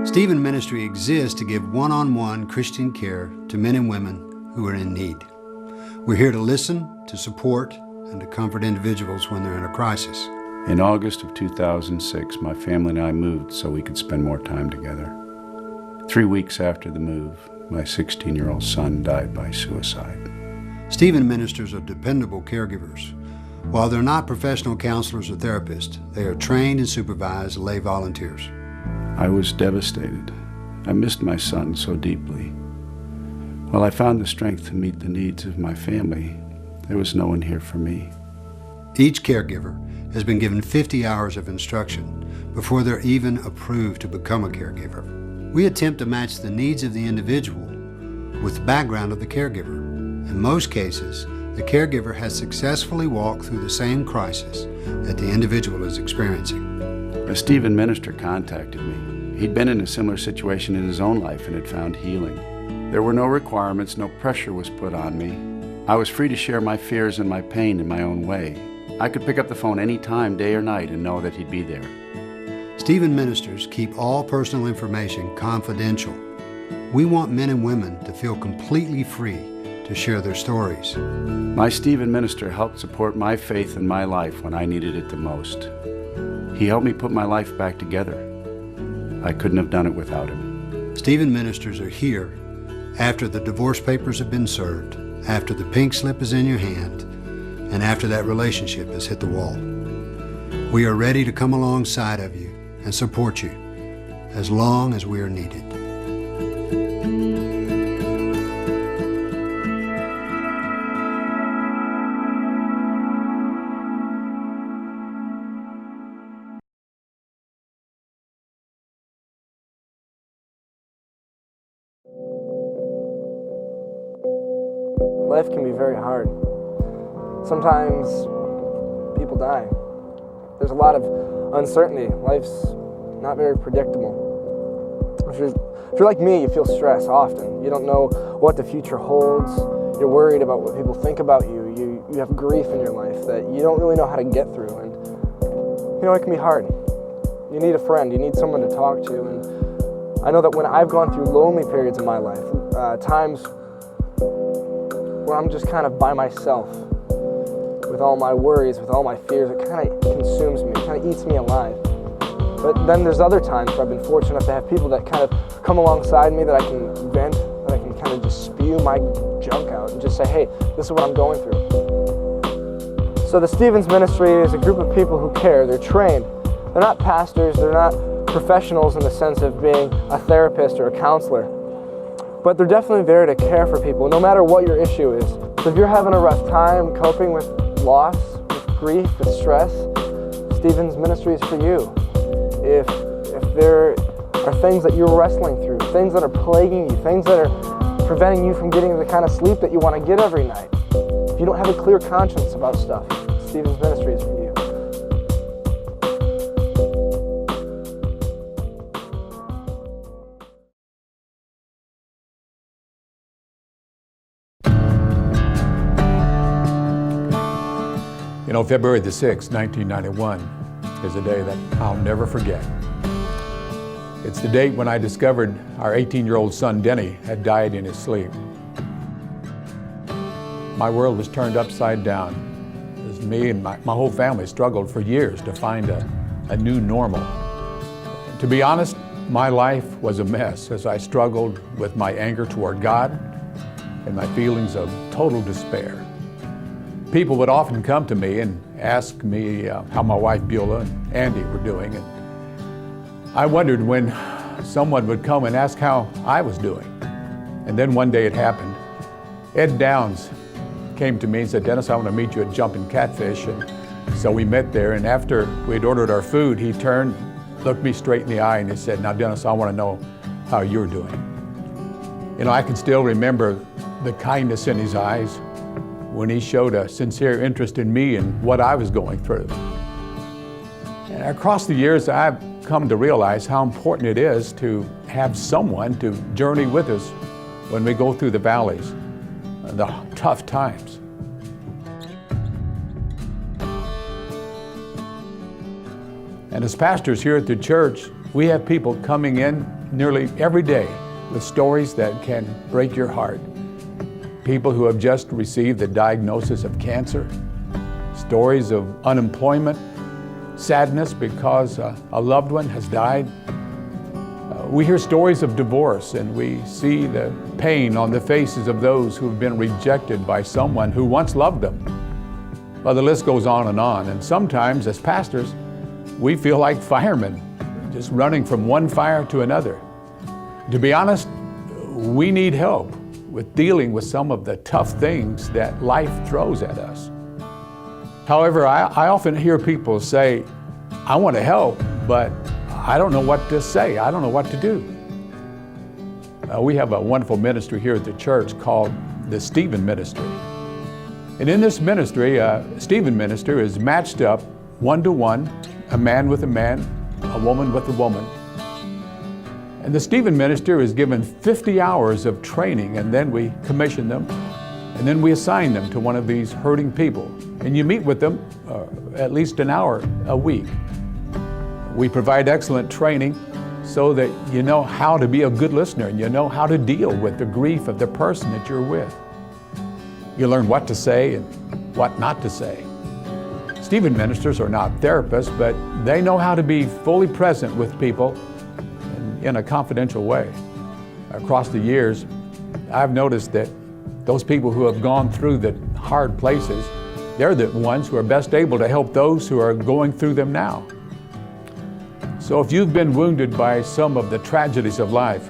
Stephen Ministry exists to give one-on-one Christian care to men and women who are in need. We're here to listen, to support, and to comfort individuals when they're in a crisis. In August of 2006, my family and I moved so we could spend more time together. 3 weeks after the move, my 16-year-old son died by suicide. Stephen ministers are dependable caregivers. While they're not professional counselors or therapists, they are trained and supervised lay volunteers. I was devastated. I missed my son so deeply. While I found the strength to meet the needs of my family, there was no one here for me. Each caregiver has been given 50 hours of instruction before they're even approved to become a caregiver. We attempt to match the needs of the individual with the background of the caregiver. In most cases, the caregiver has successfully walked through the same crisis that the individual is experiencing. A Stephen minister contacted me. He'd been in a similar situation in his own life and had found healing. There were no requirements, no pressure was put on me. I was free to share my fears and my pain in my own way. I could pick up the phone any time, day or night, and know that he'd be there. Stephen ministers keep all personal information confidential. We want men and women to feel completely free to share their stories. My Stephen minister helped support my faith and my life when I needed it the most. He helped me put my life back together. I couldn't have done it without him. Stephen ministers are here after the divorce papers have been served, after the pink slip is in your hand, and after that relationship has hit the wall. We are ready to come alongside of you and support you as long as we are needed. Life can be very hard. Sometimes people die. There's a lot of uncertainty. Life's not very predictable. If you're like me, you feel stress often. You don't know what the future holds. You're worried about what people think about you. You have grief in your life that you don't really know how to get through. And it can be hard. You need a friend. You need someone to talk to. And I know that when I've gone through lonely periods in my life, times where I'm just kind of by myself with all my worries, with all my fears, it kind of consumes me, it kind of eats me alive. But then there's other times where I've been fortunate to have people that kind of come alongside me, that I can vent, that I can kind of just spew my junk out and just say, hey, this is what I'm going through. So the Stevens Ministry is a group of people who care. They're trained. They're not pastors, they're not professionals in the sense of being a therapist or a counselor. But they're definitely there to care for people, no matter what your issue is. So if you're having a rough time coping with loss, with grief, with stress, Stephen's Ministry is for you. If there are things that you're wrestling through, things that are plaguing you, things that are preventing you from getting the kind of sleep that you want to get every night, if you don't have a clear conscience about stuff, Stephen's Ministry is for you. February the 6th, 1991 is a day that I'll never forget. It's the date when I discovered our 18-year-old son, Denny, had died in his sleep. My world was turned upside down as me and my whole family struggled for years to find a new normal. To be honest, my life was a mess as I struggled with my anger toward God and my feelings of total despair. People would often come to me and ask me how my wife Beulah and Andy were doing. And I wondered when someone would come and ask how I was doing. And then one day it happened. Ed Downs came to me and said, Dennis, I want to meet you at Jumpin' Catfish. And so we met there, and after we'd ordered our food, he turned, looked me straight in the eye, and he said, now Dennis, I want to know how you're doing. I can still remember the kindness in his eyes when he showed a sincere interest in me and what I was going through. And across the years, I've come to realize how important it is to have someone to journey with us when we go through the valleys, the tough times. And as pastors here at the church, we have people coming in nearly every day with stories that can break your heart. People who have just received the diagnosis of cancer, stories of unemployment, sadness because a loved one has died. We hear stories of divorce, and we see the pain on the faces of those who have been rejected by someone who once loved them. Well, the list goes on, and sometimes as pastors, we feel like firemen, just running from one fire to another. To be honest, we need help with dealing with some of the tough things that life throws at us. However, I often hear people say, I want to help, but I don't know what to say. I don't know what to do. We have a wonderful ministry here at the church called the Stephen Ministry. And in this ministry, Stephen Minister is matched up one-to-one, a man with a man, a woman with a woman. And the Stephen Minister is given 50 hours of training, and then we commission them, and then we assign them to one of these hurting people. And you meet with them at least an hour a week. We provide excellent training so that you know how to be a good listener, and you know how to deal with the grief of the person that you're with. You learn what to say and what not to say. Stephen ministers are not therapists, but they know how to be fully present with people in a confidential way. Across the years, I've noticed that those people who have gone through the hard places, they're the ones who are best able to help those who are going through them now. So if you've been wounded by some of the tragedies of life,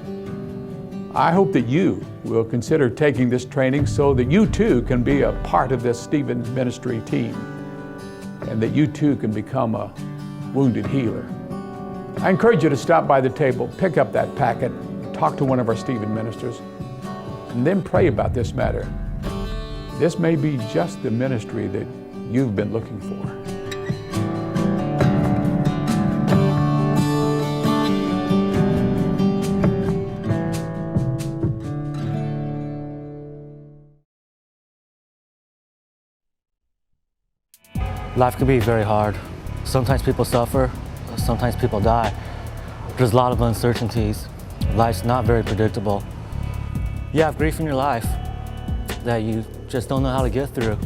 I hope that you will consider taking this training so that you too can be a part of this Stephen Ministry team, and that you too can become a wounded healer. I encourage you to stop by the table, pick up that packet, talk to one of our Stephen ministers, and then pray about this matter. This may be just the ministry that you've been looking for. Life can be very hard. Sometimes people suffer, sometimes people die. There's a lot of uncertainties. Life's not very predictable. You have grief in your life that you just don't know how to get through.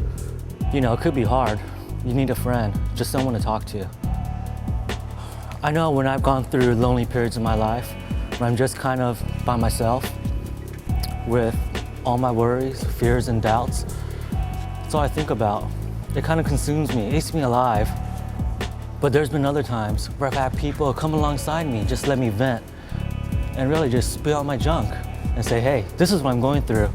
You know, it could be hard. You need a friend, just someone to talk to. I know when I've gone through lonely periods in my life, when I'm just kind of by myself with all my worries, fears, and doubts, that's all I think about. It kind of consumes me, it eats me alive. But there's been other times where I've had people come alongside me, just let me vent, and really just spill out my junk and say, hey, this is what I'm going through.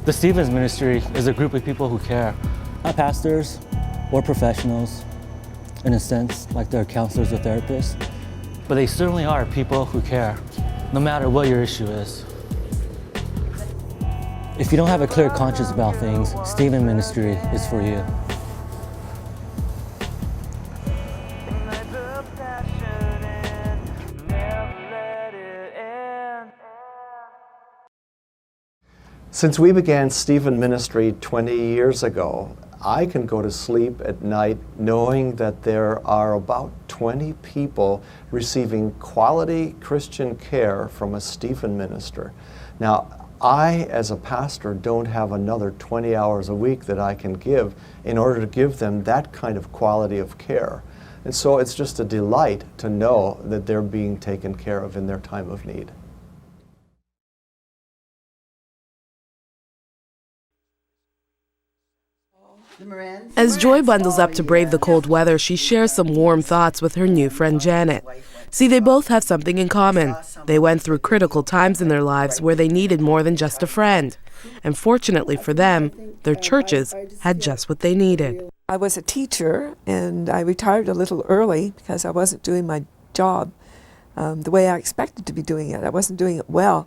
The Stevens Ministry is a group of people who care. Not pastors or professionals, in a sense, like they're counselors or therapists, but they certainly are people who care, no matter what your issue is. If you don't have a clear conscience about things, Stephen Ministry is for you. Since we began Stephen Ministry 20 years ago, I can go to sleep at night knowing that there are about 20 people receiving quality Christian care from a Stephen minister. Now, I, as a pastor, don't have another 20 hours a week that I can give in order to give them that kind of quality of care. And so it's just a delight to know that they're being taken care of in their time of need. As Joy bundles up to brave the cold weather, she shares some warm thoughts with her new friend Janet. See, they both have something in common. They went through critical times in their lives where they needed more than just a friend. And fortunately for them, their churches had just what they needed. I was a teacher, and I retired a little early because I wasn't doing my job the way I expected to be doing it. I wasn't doing it well.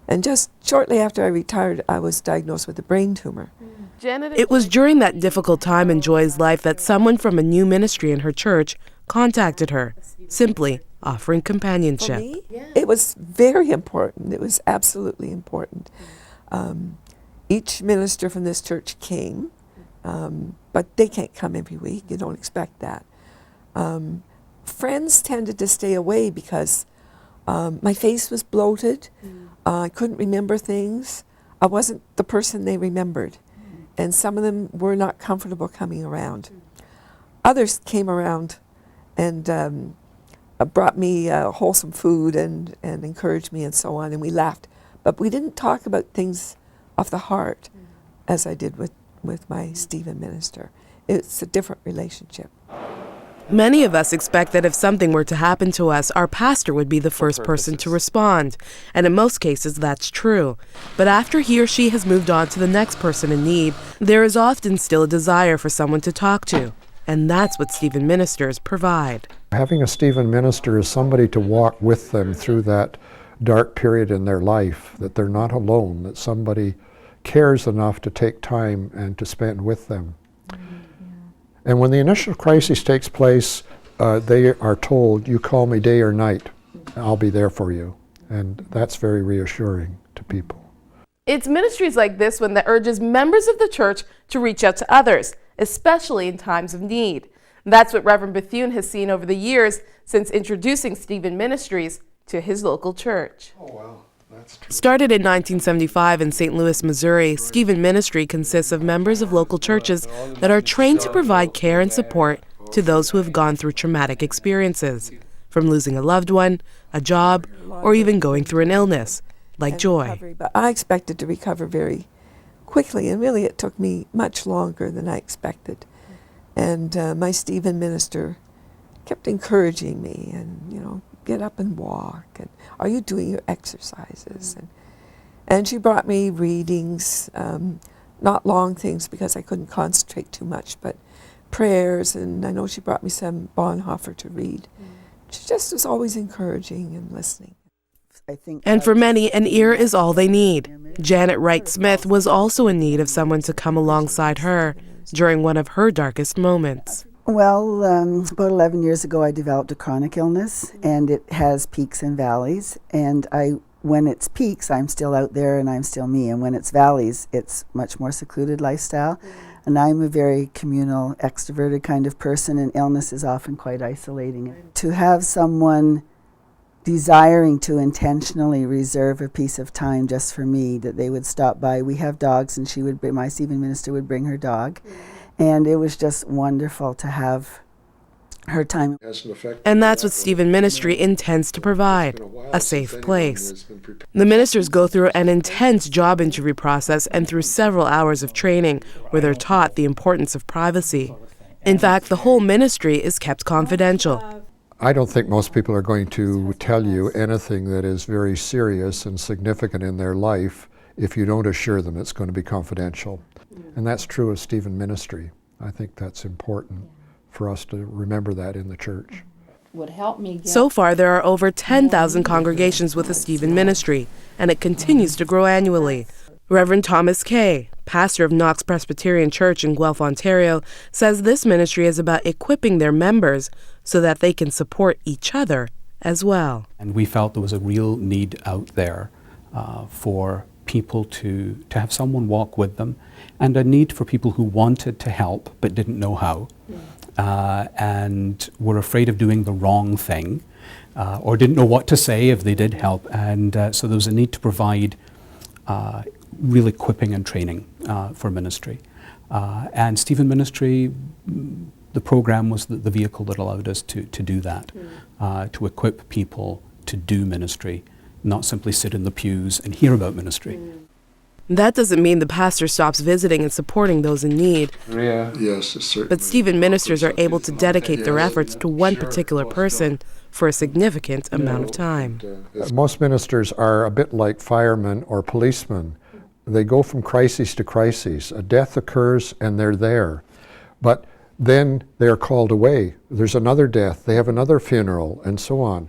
And just shortly after I retired, I was diagnosed with a brain tumor. It was during that difficult time in Joy's life that someone from a new ministry in her church contacted her, simply offering companionship. For me, it was very important. It was absolutely important. Each minister from this church came, but they can't come every week. You don't expect that. friends tended to stay away because my face was bloated. I couldn't remember things. I wasn't the person they remembered. And some of them were not comfortable coming around. Others came around and brought me wholesome food and encouraged me and so on, and we laughed. But we didn't talk about things of the heart as I did with my Stephen minister. It's a different relationship. Many of us expect that if something were to happen to us, our pastor would be the first person to respond. And in most cases, that's true. But after he or she has moved on to the next person in need, there is often still a desire for someone to talk to. And that's what Stephen ministers provide. Having a Stephen minister is somebody to walk with them through that dark period in their life, that they're not alone, that somebody cares enough to take time and to spend with them. And when the initial crisis takes place, they are told, you call me day or night, I'll be there for you. And that's very reassuring to people. It's ministries like this one that urges members of the church to reach out to others, especially in times of need. That's what Reverend Bethune has seen over the years since introducing Stephen Ministries to his local church. Oh, wow. That's true. Started in 1975 in St. Louis, Missouri, Stephen Ministry consists of members of local churches that are trained to provide care and support to those who have gone through traumatic experiences, from losing a loved one, a job, or even going through an illness, like Joy. But I expected to recover very quickly, and really it took me much longer than I expected. And my Stephen minister kept encouraging me, and get up and walk, and are you doing your exercises? And she brought me readings, not long things because I couldn't concentrate too much, but prayers, and I know she brought me some Bonhoeffer to read. She just was always encouraging and listening. And for many, an ear is all they need. Janet Wright Smith was also in need of someone to come alongside her during one of her darkest moments. Well, about 11 years ago, I developed a chronic illness, and it has peaks and valleys. And when it's peaks, I'm still out there and I'm still me. And when it's valleys, it's much more secluded lifestyle. And I'm a very communal, extroverted kind of person, and illness is often quite isolating. To have someone desiring to intentionally reserve a piece of time just for me, that they would stop by. We have dogs, and my Stephen minister would bring her dog. And it was just wonderful to have her time. And that's what Stephen Ministry intends to provide, a safe place. The ministers go through an intense job interview process and through several hours of training where they're taught the importance of privacy. In fact, the whole ministry is kept confidential. I don't think most people are going to tell you anything that is very serious and significant in their life if you don't assure them it's going to be confidential. And that's true of Stephen Ministry. I think that's important for us to remember that in the church. So far, there are over 10,000 congregations with the Stephen Ministry, and it continues to grow annually. Reverend Thomas Kay, pastor of Knox Presbyterian Church in Guelph, Ontario, says this ministry is about equipping their members so that they can support each other as well. And we felt there was a real need out there for people to have someone walk with them, and a need for people who wanted to help but didn't know how, and were afraid of doing the wrong thing, or didn't know what to say if they did help. And so there was a need to provide real equipping and training for ministry. And Stephen Ministry, the program was the vehicle that allowed us to do that, to equip people to do ministry, not simply sit in the pews and hear about ministry. That doesn't mean the pastor stops visiting and supporting those in need. Yes, certainly. But Stephen ministers are able to dedicate their efforts to one particular person for a significant amount of time. Most ministers are a bit like firemen or policemen. They go from crisis to crisis. A death occurs and they're there. But then they're called away. There's another death, they have another funeral, and so on.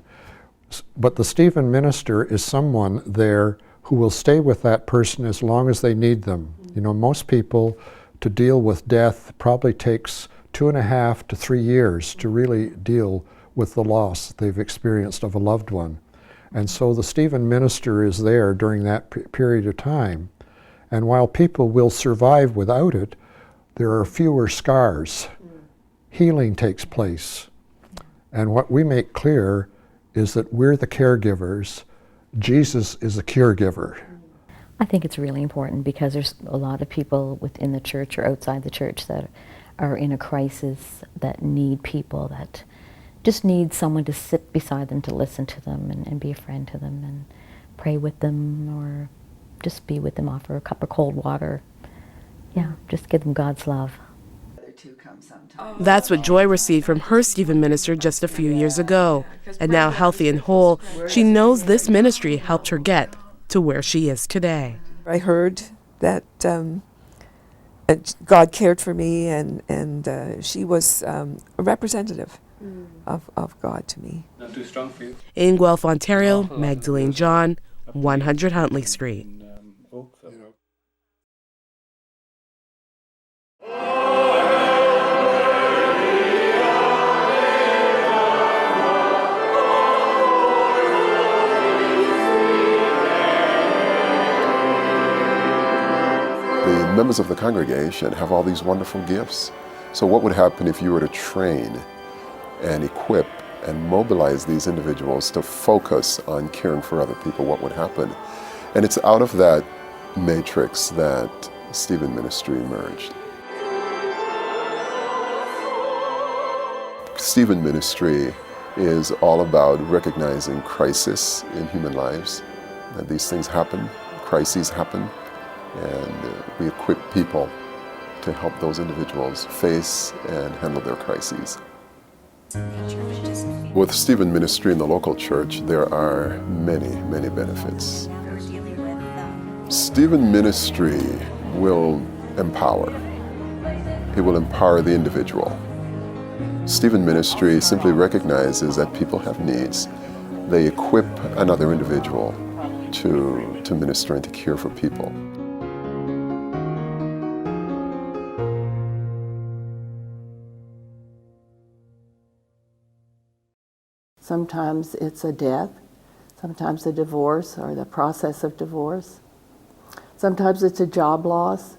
But the Stephen minister is someone there who will stay with that person as long as they need them. You know, most people, to deal with death probably takes 2.5 to 3 years to really deal with the loss that they've experienced of a loved one. And so the Stephen minister is there during that period of time. And while people will survive without it, there are fewer scars. Healing takes place. And what we make clear is that we're the caregivers. Jesus is the cure giver. I think it's really important because there's a lot of people within the church or outside the church that are in a crisis, that need people, that just need someone to sit beside them, to listen to them and be a friend to them and pray with them or just be with them, offer a cup of cold water. Yeah, just give them God's love. That's what Joy received from her Stephen minister just a few years ago. And now healthy and whole, she knows this ministry helped her get to where she is today. I heard that God cared for me, and she was a representative of God to me. Not too strong for you. In Guelph, Ontario, Magdalene John, 100 Huntley Street. The members of the congregation have all these wonderful gifts. So what would happen if you were to train and equip and mobilize these individuals to focus on caring for other people? What would happen? And it's out of that matrix that Stephen Ministry emerged. Stephen Ministry is all about recognizing crisis in human lives, that these things happen, crises happen, and we equip people to help those individuals face and handle their crises. With Stephen Ministry in the local church, there are many, many benefits. Stephen Ministry will empower. It will empower the individual. Stephen Ministry simply recognizes that people have needs. They equip another individual to minister and to care for people. Sometimes it's a death, sometimes a divorce or the process of divorce. Sometimes it's a job loss,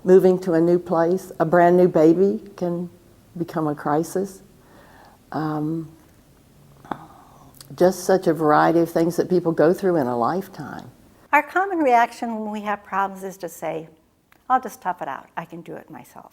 moving to a new place. A brand new baby can become a crisis. Just such a variety of things that people go through in a lifetime. Our common reaction when we have problems is to say, I'll just tough it out. I can do it myself.